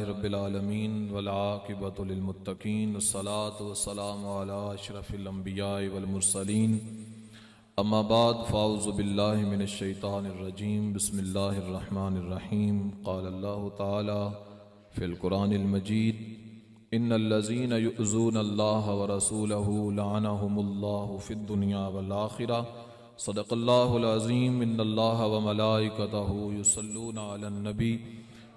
رب العالمین والعاقبۃ للمتقین والصلاة والسلام علی اشرف الانبیاء والمرسلین اما بعد فاعوذ باللہ من الشیطان الرجیم بسم اللہ الرحمن الرحیم قال اللہ تعالی فی القرآن المجید ان الذین یؤذون اللہ ورسولہ لعنہم اللہ فی الدنیا والآخرہ صدق اللہ العظیم ان اللہ وملائکتہ یصلون علی النبی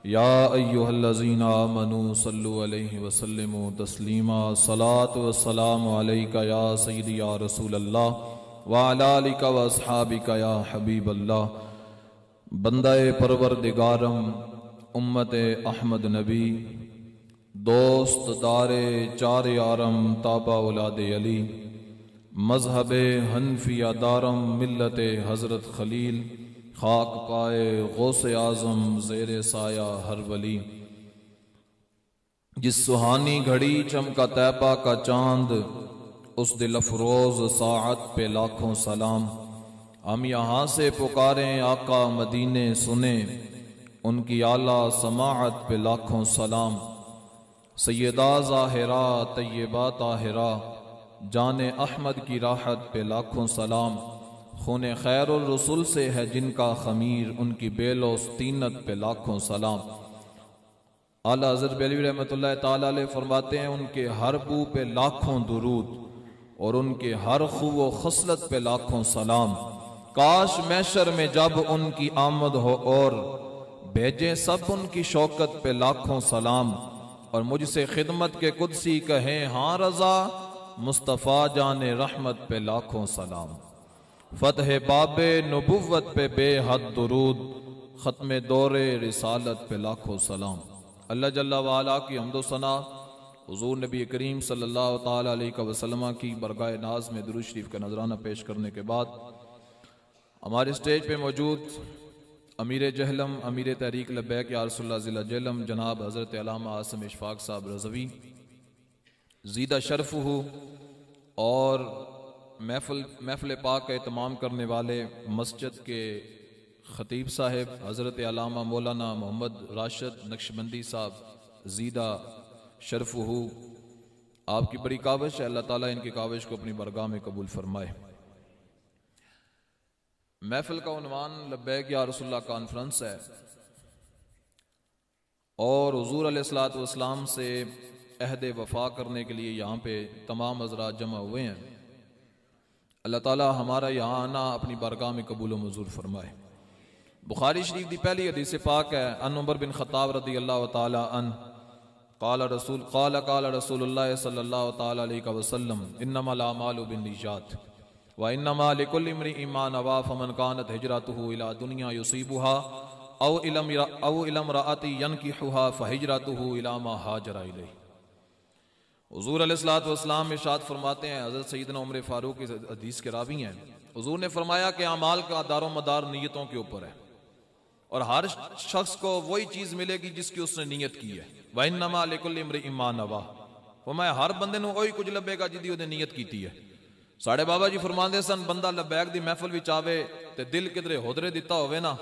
یا ایہا الذین آمنوا صلوا علیہ وسلموا تسلیما صلاۃ والسلام علیک یا سیدی یا رسول اللہ وعلی آلک واصحابک یا حبیب اللہ۔ بندہ پروردگارم، امت احمد نبی، دوست دار چار یارم تابع اولاد علی، مذہب حنفیہ دارم ملت حضرت خلیل، خاک پائے غوث اعظم زیر سایہ ہر ولی۔ جس سہانی گھڑی چمکا طیبہ کا چاند، اس دل افروز ساعت پہ لاکھوں سلام۔ ہم یہاں سے پکاریں آقا مدینے سنیں، ان کی اعلیٰ سماعت پہ لاکھوں سلام۔ سیدہ ظاہرہ طیبہ طاہرہ، جان احمد کی راحت پہ لاکھوں سلام۔ خون خیر الرسول سے ہے جن کا خمیر، ان کی بیل و سطینت پہ لاکھوں سلام۔ اعلیٰ حضرت بریلوی رحمۃ اللہ تعالی علیہ فرماتے ہیں ان کے ہر بو پہ لاکھوں درود اور ان کے ہر خو و خصلت پہ لاکھوں سلام۔ کاش محشر میں جب ان کی آمد ہو اور بھیجیں سب ان کی شوکت پہ لاکھوں سلام، اور مجھ سے خدمت کے قدسی کہیں ہاں رضا، مصطفیٰ جان رحمت پہ لاکھوں سلام۔ فتح باب نبوت پہ بے حد درود، ختم دور رسالت پہ لاکھوں سلام۔ اللہ جل وعلا کی حمد و ثنا، حضور نبی کریم صلی اللہ تعالی علیہ وسلم کی برگاہ ناز میں درود شریف کا نذرانہ پیش کرنے کے بعد ہمارے اسٹیج پہ موجود امیر جہلم، امیر تحریک لبیک یا رسول اللہ ضلع جہلم جناب حضرت علامہ عاصم اشفاق صاحب رضوی زیدہ شرف ہو، اور محفل پاک کا اہتمام کرنے والے مسجد کے خطیب صاحب حضرت علامہ مولانا محمد راشد نقشبندی صاحب زیدہ شرف ہو، آپ کی بڑی کاوش ہے، اللہ تعالیٰ ان کی کاوش کو اپنی برگاہ میں قبول فرمائے۔ محفل کا عنوان لبیک یا رسول اللہ کانفرنس ہے، اور حضور علیہ الصلوۃ والسلام سے عہد وفا کرنے کے لیے یہاں پہ تمام حضرات جمع ہوئے ہیں۔ اللہ تعالیٰ ہمارا یہاں آنا اپنی بارگاہ میں قبول و منظور فرمائے۔ بخاری شریف دی پہلی حدیث پاک ہے، ان عمر بن خطاب رضی اللہ تعالی عنہ قال رسول اللہ صلی اللہ تعالی علیہ وسلم انما الاعمال بالنیات وانما لكل امرئ ما نوى فمن كانت هجرته الى دنیا يصيبها او الى امرأة ينكحها فهجرته الى ما هاجر الیہ۔ حضور علیہ الصلوۃ والسلام ارشاد فرماتے ہیں، حضرت سیدنا عمر فاروق اس حدیث کے راوی ہیں، حضور نے فرمایا کہ اعمال کا دار و مدار نیتوں کے اوپر ہے، اور ہر شخص کو وہی چیز ملے گی جس کی اس نے نیت کی ہے۔ وَإِنَّمَا لِكُلِّ امْرِئٍ مَّا نَوَىٰ، فرمایا ہر بندے نو وہی کچھ لبے گا جدی وہ نیت کیتی ہے۔ ساڑھے بابا جی فرماندے سن، بندہ لبیک دی محفل وچ آوے تے دل کدھرے ہودرے دیتا ہوئے نا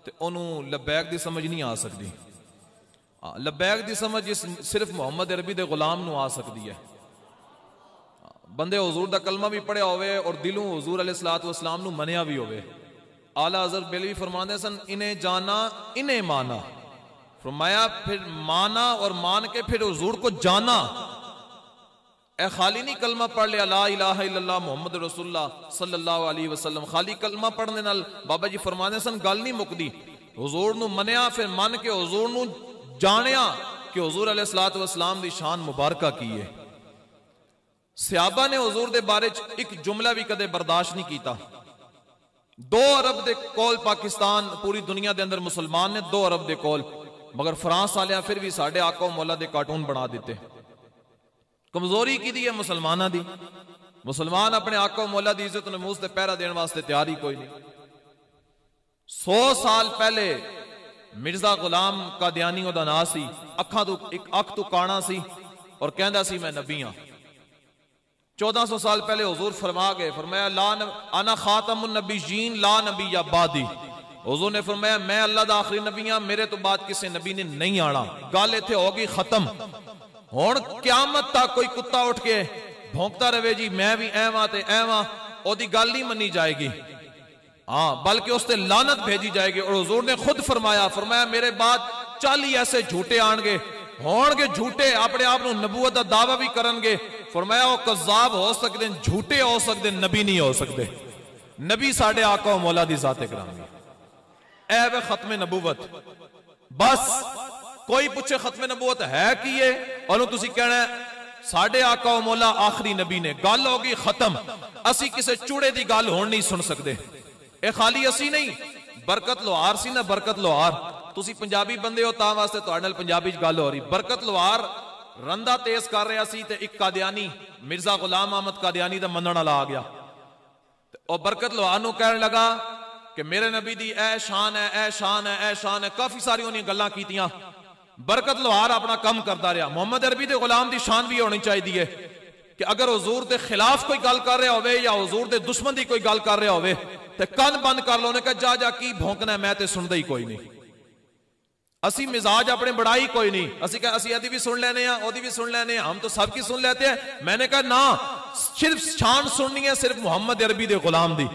تے انہوں لبیک دی سمجھ نہیں آ سکتی۔ لبیک دی سمجھ صرف محمد عربی دے غلام نو آ سکتی ہے۔ بندے حضور دا کلمہ بھی پڑھیا ہوئے اور دلوں حضور علیہ الصلوۃ والسلام نو منیا بھی ہوئے۔ اعلیٰ حضرت بریلوی فرماندے سن، انہیں جانا انہیں مانا، فرمایا پھر مانا اور مان کے پھر حضور کو جانا۔ اے خالی نہیں کلمہ پڑھ لیا لا الہ الا اللہ محمد رسول اللہ صلی اللہ علیہ وسلم، خالی کلمہ پڑھنے نال بابا جی فرماندے سن گل نہیں مکدی، حضور نو منیا پھر من کے حضور نو جانیا کہ حضور علیہ الصلوۃ والسلام دی شان مبارکہ کی ہے۔ صحابہ نے حضور دے بارے ایک جملہ بھی کدے برداشت نہیں کیتا۔ 2 ارب دے کول پاکستان پوری دنیا دے اندر مسلمان نے 2 ارب دے کول، مگر فرانس والیاں پھر بھی ساڑھے آقا و مولا دے کارٹون بنا دیتے۔ کمزوری کی دی ہے مسلمانہ دی، مسلمان اپنے آقا و مولا دی عزت و نموز تے پہرا دین واسطے تیاری کوئی نہیں۔ 100 سال پہلے مرزا غلام قادیانی دا نا سی، اکھ تو کانا سی اور کہندا سی میں نبی ہاں۔ 1400 سال پہلے حضور فرما گئے، فرمایا انا خاتم النبیین لا نبی بعدی، حضور نے فرمایا میں اللہ دا آخری نبی ہاں، میرے تو بعد کسی نبی نے نہیں آنا، گل ایتھے ہوگی ختم۔ ہن قیامت تک کوئی کتا اٹھ کے بھونکتا رہے جی میں بھی ایواں تے ایواں، او دی گل نہیں منی جائے گی، ہاں بلکہ اس تے لعنت بھیجی جائے گی۔ اور حضور نے خود فرمایا میرے بعد 40 ایسے جھوٹے آن گے، ہون گے جھوٹے، اپنے آپ نبوت دا دعویٰ بھی کرن گے۔ فرمایا وہ کذاب ہو سکتے ہیں، جھوٹے ہو سکتے ہیں، نبی نہیں ہو سکتے۔ نبی ساڈے آقا و مولا دی ذات گرامی، اے وے ختم نبوت۔ بس کوئی پوچھے ختم نبوت ہے کی ہے، اور تسی کہنا ہے ساڈے آقا و مولا آخری نبی نے، گل ہوگی ختم۔ اسی کسے چوڑے دی گل ہون نہیں سن سکتے۔ اے خالی اسی نہیں، برکت لوہار سی نا، برکت لوہار، تسی پنجابی بندے ہو تاں واسطے تہاڈے نال پنجابی وچ گل ہو رہی۔ برکت لوہار رندہ تیز کر رہا سی تے ایک قادیانی مرزا غلام احمد قادیانی دا منن والا آ گیا، اور برکت لوہار نو کہنے لگا کہ میرے نبی دی اے شان ہے، اے شان ہے، اے شان ہے، کافی ساری انہیں گلاں کیتیاں۔ برکت لوہار اپنا کم کرتا رہا۔ محمد عربی دے غلام دی شان بھی ہونی چاہیے کہ اگر حضور دے خلاف کوئی گل کر رہا ہوئے یا حضور دے دشمن دی کوئی گل کر رہا ہوئے تے کن بند کر لو، نے کہا جا جا کی بھونکنا ہے، میں تے سندا ہی کوئی نہیں۔ اسی مزاج اپنے بڑائی کوئی نہیں، اسی ادی بھی سن لینے ہیں، اودی بھی سن لینے ہیں، ہم تو سب کی سن لیتے ہیں۔ میں نے کہا نا، صرف شان سننی ہے صرف محمد عربی دے غلام دی،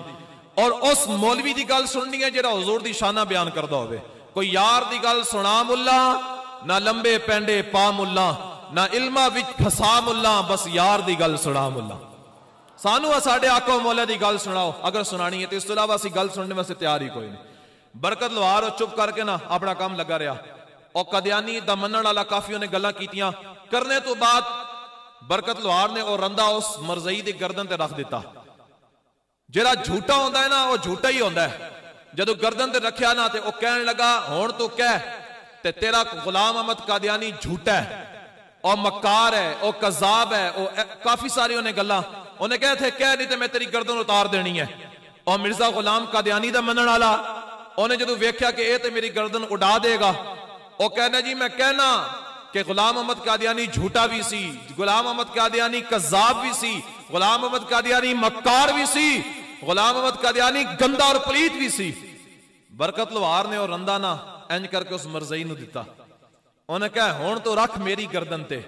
اور اس مولوی دی گل سننی ہے جڑا حضور دی شانہ بیان کردا ہوئے۔ کوئی یار دی گل سنا ملا، نہ لمبے پینڈے پا ملا، نہ علمہ وچ پھسا ملا، بس یار دی گل سنا ملا۔ سانو ساڈے آقا و مولا دی گل سناؤ اگر سنانی ہے، تو اس تو علاوہ اسی گل سننے واسطے تیار ہی کوئی نہیں۔ برکت لوہار چپ کر کے نا اپنا کام لگا رہا، اور قادیانی دا منن والا کافی نے گلاں کیتیاں کرنے تو بعد برکت لوہار نے اور رندہ اس مرزئی دی گردن تے رکھ دیتا۔ جڑا جھوٹا ہوندا ہے نا وہ جھوٹا ہی ہوندا ہے۔ جدو گردن تے رکھیا نا تے وہ کہنے لگا ہون تو کہہ تے تیرا غلام احمد قادیانی جھوٹا ہے اور مکار ہے اور کذاب ہے، اور کافی ساری انہیں گلاں انہیں کہے تھے کہہ نہیں تے میں تیری گردن اتار دینی ہے۔ اور مرزا غلام قادیانی دا منن والا انہیں جدو ویکھیا کہ اے تے میری گردن اڑا دے گا، وہ کہنا جی میں کہنا کہ غلام احمد قادیانی جھوٹا بھی سی، غلام احمد قادیانی کذاب بھی سی، غلام احمد قادیانی مکار بھی سی، غلام احمد قادیانی گندا اور پلیت بھی سی۔ برکت لوہار نے اور رندہ نا انج کر کے اس مرزئی نو دیتا، انہیں کہا ہون تو رکھ میری گردن تے،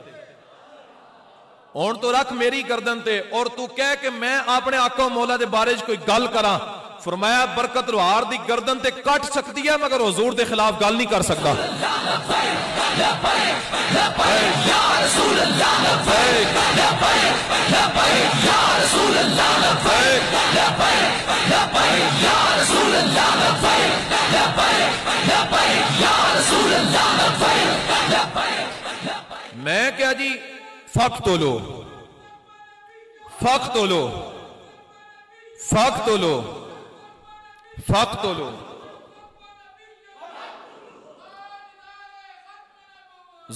ہون تو رکھ میری گردن تے، اور تو کہہ کہ میں اپنے آقا و مولا دے بارے کوئی گل کراں۔ فرمایا برکت لوہار دی گردن تے کٹ سکتی ہے مگر حضور دے خلاف گل نہیں کر سکتا۔ میں کیا جی فقتلو فقتلو فقتلو فقتلو،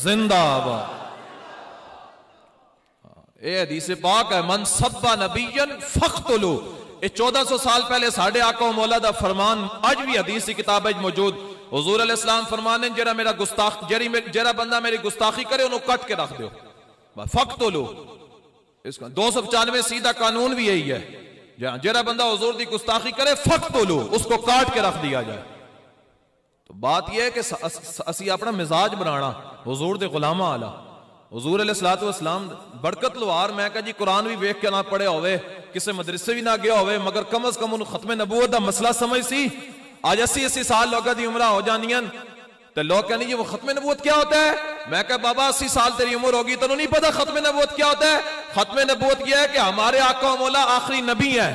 زندہ آباد۔ اے حدیث پاک ہے، من سب نبیًا فقتلو۔ اے 1400 سال پہلے ساڑھے آقا و مولا دا فرمان آج بھی حدیث کتاب موجود۔ حضور علیہ السلام فرمانے جرا بندہ میری گستاخی کرے انہوں کٹ کے رکھ دیو، فقتلو۔ اس کا 295 سیدھا قانون بھی یہی ہے، جرا بندہ حضور دی گستاخی کرے فقتلو، اس کو کاٹ کے رکھ دیا جائے۔ تو بات یہ ہے کہ اسی اپنا مزاج بنانا حضور دے غلامہ آلہ۔ حضور علیہ السلام برکت لوہار میں کہا جی قرآن بھی ویکھ کے نہ پڑھے ہوئے، کسے مدرسے بھی نہ گیا ہوئے، مگر کم از کم انہوں ختم نبوت دا مسئلہ سمجھ سی۔ آج 80 سال لوگا دی عمرہ ہو جانیاں تو لوگ کہنے جی وہ ختم نبوت کیا ہوتا ہے؟ میں کہا بابا 80 سال تیری عمر ہوگی تو نہیں پتا ختم نبوت کیا ہوتا ہے؟ ختم نبوت یہ ہے کہ ہمارے آقا و مولا آخری نبی ہے۔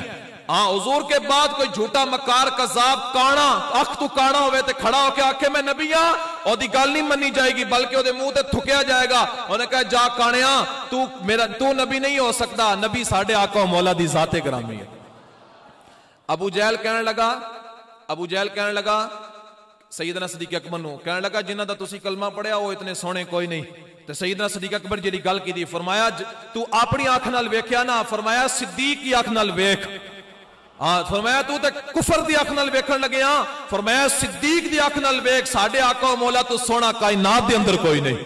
ہاں حضور کے بعد کوئی جھوٹا مکار کذاب کانا اکھ تو کانا ہوئے تے کھڑا ہو کے آکھے میں نبی ہاں، اور دی گل نہیں منی جائے گی بلکہ وہ دے منہ تے تھکیا جائے گا۔ انہوں نے کہا جا کانیا تو نبی نہیں ہو سکتا، نبی ساڑھے آقا و مولا دی ذات گرامی ہے۔ ابو جہل کہنے لگا سیدنا صدیق اکبر نو کہنے لگا جنہ دا تسی کلمہ پڑھیا وہ اتنے سونے کوئی نہیں۔ تو سیدنا صدیق اکبر جی گل کی دی، فرمایا تو اپنی آنکھ نال ویکھیا نا، فرمایا صدیق کی آنکھ نال ویکھ۔ فرمایا تو تے کفر دی آنکھ نال ویکھن لگے ہاں، فرمایا صدیق دی آنکھ نال ویکھ، ساڈے آقا و مولا تو سونا کائنات دے اندر کوئی نہیں۔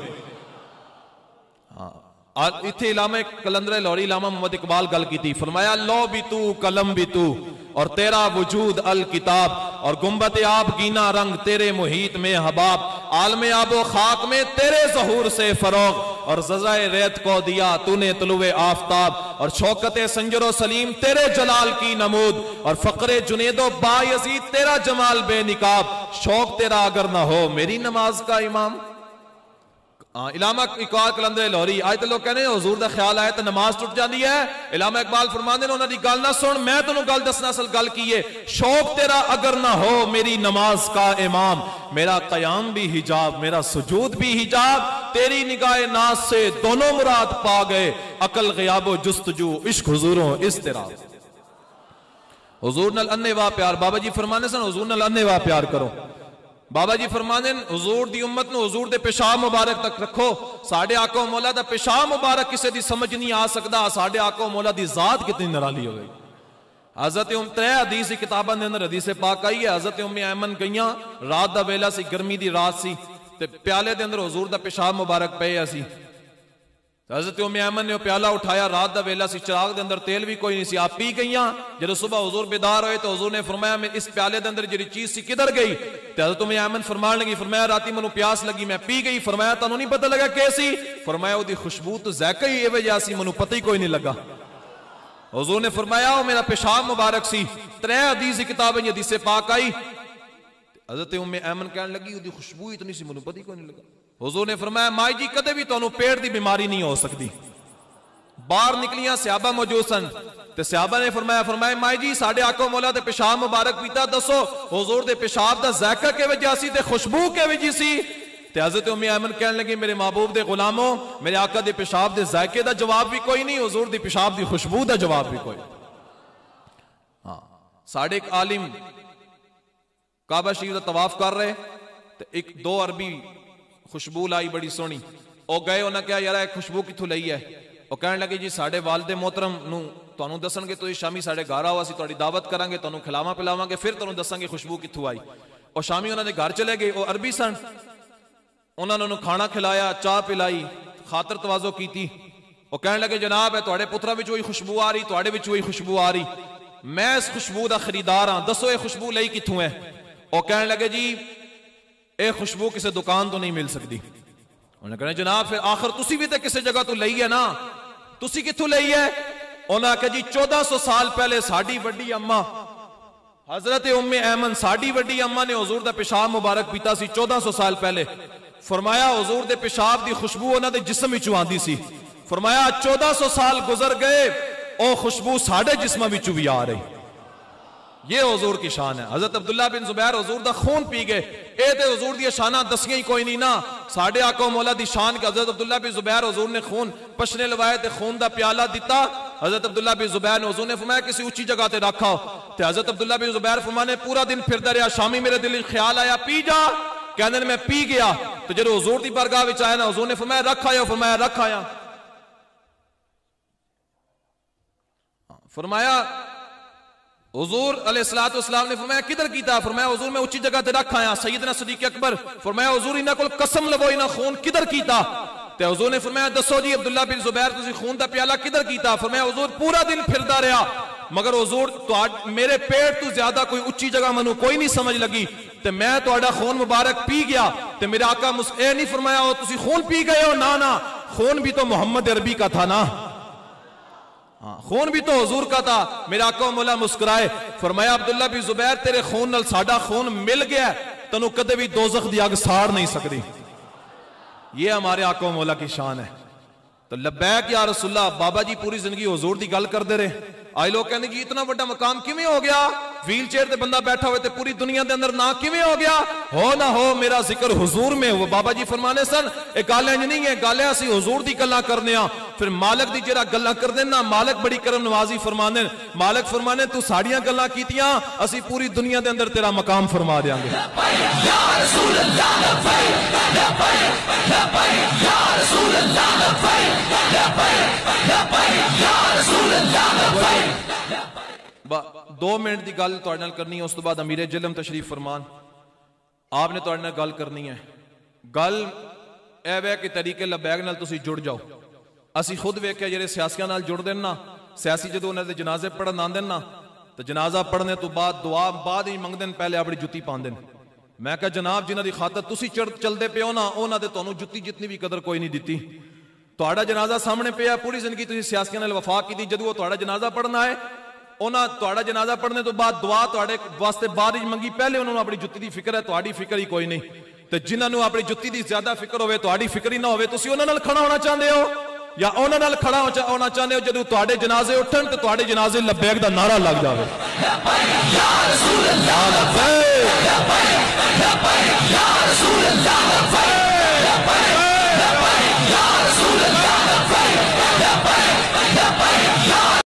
اتنے علامہ کلندر لاہوری علامہ محمد اقبال گل کی تھی، فرمایا لو بھی تو قلم بھی تو اور تیرا وجود الکتاب، اور گنبد آب گینا رنگ تیرے محیط میں حباب، عالم آب و خاک میں تیرے ظہور سے فروغ، اور ززائے ریت کو دیا تو نے طلوع آفتاب، اور شوکت سنجر و سلیم تیرے جلال کی نمود، اور فقر جنید و بایزید تیرا جمال بے نقاب، شوق تیرا اگر نہ ہو میری نماز کا امام۔ علامہ اقبال کلندر لاہوری آج تو لوگ کہنے ہیں حضور دا خیال آئے تو نماز ٹوٹ جاندی ہے، علامہ اقبال فرماندے نے انہاں دی گل نہ سن، میں تانوں گل دسنا اصل گل کی ہے، شوق تیرا اگر نہ ہو میری نماز کا امام، میرا قیام بھی حجاب میرا سجود بھی حجاب، تیری نگاہ ناز سے دونوں مراد پا گئے، عقل غیاب و جستجو عشق حضوروں اضطراب۔ حضور نال انے واہ پیار، بابا جی فرمانے سن حضور نال انے واہ پیار کرو۔ بابا جی فرمانے حضور دی امت نو حضور دے پیشاب مبارک تک رکھو، ساڑھے آقا و مولا دا پیشاب مبارک کسے دی سمجھ نہیں آ سکدا، ساڑھے آقا و مولا دی ذات کتنی نرالی ہو گئی۔ حضرت ترے حدیث کتاباں دے اندر حدیث پاک آئی ہے، حضرت ایمن گئیاں، رات دا ویلا سی، گرمی دی رات سی، تے پیالے دے اندر حضور دا پیشاب مبارک پیا سی، حضرت ایمن نے پیالہ اٹھایا، رات دا ویلا سی، چراغ دے اندر تیل بھی کوئی نہیں سی، آپ پی گئیاں، جب صبح حضور بیدار ہوئے تو حضور نے فرمایا میں اس پیالے دے اندر جڑی چیز سی کدھر گئی، تے حضرت ایمن فرمان لگی، فرمایا راتی منو پیاس لگی میں پی گئی، فرمایا تانوں نہیں پتہ لگا کیسی، فرمایا او دی خوشبو تو ذائقہ ہی اے وجہ سی منو پتہ ہی کوئی نہیں لگا۔ حضور نے فرمایا او میرا پیشاب مبارک سی، ترے حدیث کتابیں حدیث پاک آئی، حضرت ایمن کہنے لگی او دی خوشبو اتنی سی منو پتہ ہی کوئی نہیں لگا۔ حضور نے فرمایا مائی جی کدے بھی تانوں پیٹ دی بیماری نہیں ہو سکتی۔ باہر نکلیاں صحابہ موجود سن تے صحابہ نے فرمایا مائی جی ساڈے آقا مولا دے پیشاب مبارک پیتا دسو، حضور دے پیشاب دا ذائقہ کے وجہ سی تے خوشبو کے وجہ سی، تے حضرت ایمن کہنے لگی میرے محبوب دے غلاموں میرے آقا دے پیشاب دے ذائقے دا جواب بھی کوئی نہیں، حضور دی پیشاب دی خوشبو دا جواب بھی کوئی۔ ہاں ساڈے ایک عالم کعبہ شریف دا طواف کر رہے تے ایک دو عربی خوشبو لائی بڑی سونی، او گئے انہاں کہا یار ایک خوشبو کتھوں لئی ہے، او کہنے لگے جی ساڈے والد محترم نو تانوں دسن گے تو شامی ساڈے گھر آو اسی تہاڈی دعوت کران گے، تانوں کھلاواں پلاواں گے، پھر تانوں دساں گے خوشبو کتھوں آئی۔ او شامی انہاں دے گھر چلے گئے، او عربی سن، انہاں نے کھانا کھلایا، چاہ پلائی، خاطر تواضع کیتی، او کہنے لگے جناب ہے تہاڈے پتراں وچ وہی خوشبو آ رہی، تہاڈے وچ وہی خوشبو آ رہی، میں اس خوشبو دا خریدار ہاں، دسو یہ خوشبو لئی کتھوں ہے؟ او کہنے لگے جی اے خوشبو کسی دکان تو نہیں مل سکتی۔ انہوں نے کہا جناب پھر آخر تسی بھی تے کسی جگہ تو لئی ہے نا، تسی کتھوں لئی ہے؟ انہوں نے کہا جی 1400 سال پہلے ساڈی وڈی اماں حضرت ایمن ساڈی وڈی اماں نے حضور دا پیشاب مبارک پیتا سی 1400 سال پہلے، فرمایا حضور دے پیشاب دی خوشبو انہاں دے جسم وچوں آندی سی، فرمایا 1400 سال گزر گئے او خوشبو ساڈے جسم وچوں بھی آ رہی۔ یہ حضور کی شان ہے۔ حضرت عبداللہ بن زبیر حضور دا خون پی گئے، اے تے حضور دی شانہ دسیاں ہی کوئی نہیں نا، ساڈے آقا مولا دی شان کہ حضرت عبداللہ بن زبیر حضور نے خون پشنے لوائے تے خون دا پیالہ دیتا، حضرت عبداللہ بن زبیر نے حضور نے فرمایا کسی اونچی جگہ تے رکھا ہو، تے حضرت عبداللہ بن زبیر فرمانے پورا دن پھردا رہیا، شامی میرے دل خیال آیا پی جا، کہنے میں پی گیا، تو جب حضور دی بارگاہ وچ آیا نا حضور نے فرمایا رکھ آیا، فرمایا رکھ آیا، فرمایا حضور علیہ السلام نے فرمایا کدھر کیتا؟ فرمایا حضور میں اونچی جگہ تے رکھ آیا۔ سیدنا صدیق اکبر فرمایا حضور انہاں کول قسم لو انہاں خون کدھر کیتا؟ تے حضور نے فرمایا دسو جی عبداللہ بن زبیر تسی خون دا پیالہ کدھر کیتا؟ فرمایا حضور پورا دن پھردا رہا مگر حضور میرے پیٹ تو زیادہ کوئی اونچی جگہ منو کوئی نہیں سمجھ لگی تے میں تہاڈا خون مبارک پی گیا، تے میرے آقا اے نہیں فرمایا ہو تسی خون پی گئے ہو، نا خون بھی تو محمد عربی کا تھا نا، خون بھی تو حضور کا تھا۔ میرا آقا مولا مسکرائے فرمایا عبداللہ بن زبیر تیرے خون نال ساڈا خون مل گیا، تنو کدے بھی دوزخ دی آگ ساڑ نہیں سکتی۔ یہ ہمارے آقا مولا کی شان ہے۔ تو لبیک یا رسول اللہ، بابا جی پوری زندگی حضور دی گل کر دے رہے، آئی لوگ کہنے جی اتنا بڑا مقام کیویں ہو گیا، ویل چیئر تے بندہ بیٹھا ہوئے تے پوری دنیا دے اندر نہ کیویں ہو گیا، ہو نہ ہو میرا ذکر حضور میں ہو۔ بابا جی فرمانے سن اے گالیں نہیں ہے، گالیں اسی حضور دی گلاں کرنے ہاں، پھر مالک دی جڑا گلاں کردے نا مالک بڑی کرم نوازی فرمانے، مالک فرمانے تو ساڑیاں گلاں کیتیاں اسی پوری دنیا دے اندر تیرا مقام فرما دیاں گے۔ یا رسول اللہ لبیک لبیک لبیک یا رسول اللہ لبیک لبیک لبیک یا رسول اللہ لبیک۔ 2 منٹ دی گل تہاڈے نال کرنی ہے، اس تو بعد امیر جلم تشریف فرمان، آپ نے تہاڈے نال گل کرنی ہے۔ گل اے وے کہ طریقے لبیک نال تسی جڑ جاؤ، اسی خود ویکھیا جڑے سیاسیاں نال جڑ دین نا، سیاسی جدوں انہاں دے جنازے پڑھن آندے نا تو جنازہ پڑھنے تو بعد دعا بعد ہی منگ دین، پہلے اپنی جتی پاندے۔ میں کہا جناب جنہاں دی خاطر تسی چلدے پیو نا انہاں دے تانوں جتی جتنی بھی قدر کوئی نہیں دتی۔ تہاڈا جنازہ سامنے پیا، پوری زندگی تسی سیاسیاں نال وفا کیتی، جدوں تہاڈا جنازہ پڑھنا ہے انہاں تہاڈا جنازہ پڑھنے تو بعد دعا تہاڈے واسطے بعد ہی منگی، پہلے انہوں نے اپنی جتی دی فکر ہے، تہاڈی فکر ہی کوئی نہیں۔ تے جنہاں نوں اپنی جتی دی زیادہ فکر ہوے، تہاڈی فکر ہی نہ ہوے، تسی انہاں نال کھڑا ہونا چاہندے ہو یا انہاں نال کھڑا ہونا چاہندے ہو جدوں تہاڈے جنازے اٹھن تے تہاڈے جنازے لبیک دا نعرہ لگ جاوے۔ یا رسول اللہ،